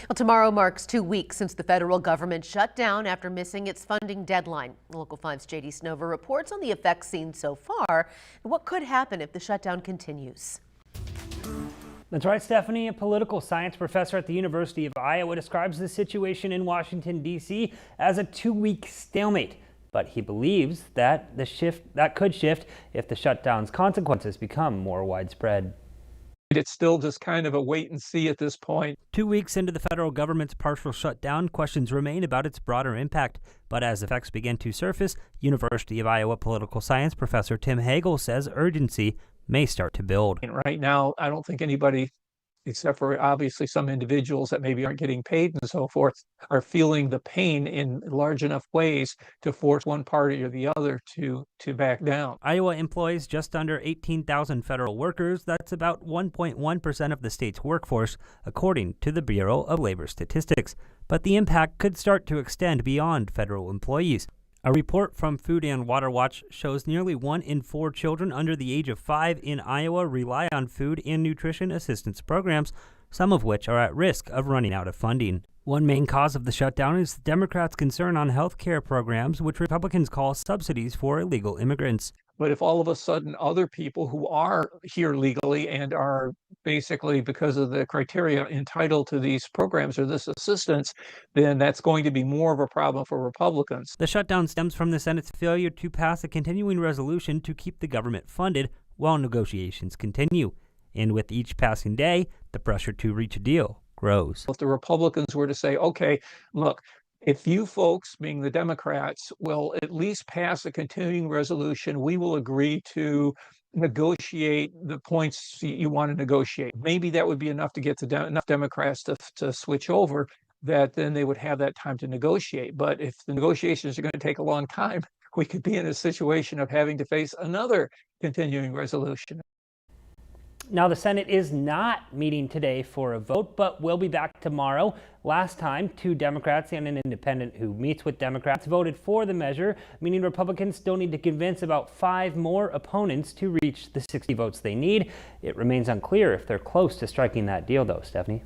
Well, tomorrow marks 2 weeks since the federal government shut down after missing its funding deadline. Local 5's JD Snover reports on the effects seen so far and what could happen if the shutdown continues. That's right, Stephanie. A political science professor at the University of Iowa describes the situation in Washington, D.C. as a 2-week stalemate. But he believes that that could shift if the shutdown's consequences become more widespread. It's still just kind of a wait and see at this point. 2 weeks into the federal government's partial shutdown, questions remain about its broader impact. But as effects begin to surface, University of Iowa political science professor Tim Hagel says urgency may start to build. And right now, I don't think anybody, except for obviously some individuals that maybe aren't getting paid and so forth, are feeling the pain in large enough ways to force one party or the other to back down. Iowa employs just under 18,000 federal workers. That's about 1.1% of the state's workforce, according to the Bureau of Labor Statistics. But the impact could start to extend beyond federal employees. A report from Food and Water Watch shows nearly 1 in 4 children under the age of 5 in Iowa rely on food and nutrition assistance programs, some of which are at risk of running out of funding. One main cause of the shutdown is Democrats' concern on health care programs, which Republicans call subsidies for illegal immigrants. But if all of a sudden other people who are here legally and are basically, because of the criteria, entitled to these programs or this assistance, then that's going to be more of a problem for Republicans. The shutdown stems from the Senate's failure to pass a continuing resolution to keep the government funded while negotiations continue. And with each passing day, the pressure to reach a deal grows. If the Republicans were to say, okay, look, if you folks, being the Democrats, will at least pass a continuing resolution, we will agree to negotiate the points you want to negotiate. Maybe that would be enough to get enough Democrats to switch over, that then they would have that time to negotiate. But if the negotiations are going to take a long time, we could be in a situation of having to face another continuing resolution. Now, the Senate is not meeting today for a vote, but will be back tomorrow. Last time, 2 Democrats and an independent who meets with Democrats voted for the measure, meaning Republicans still need to convince about 5 more opponents to reach the 60 votes they need. It remains unclear if they're close to striking that deal, though, Stephanie.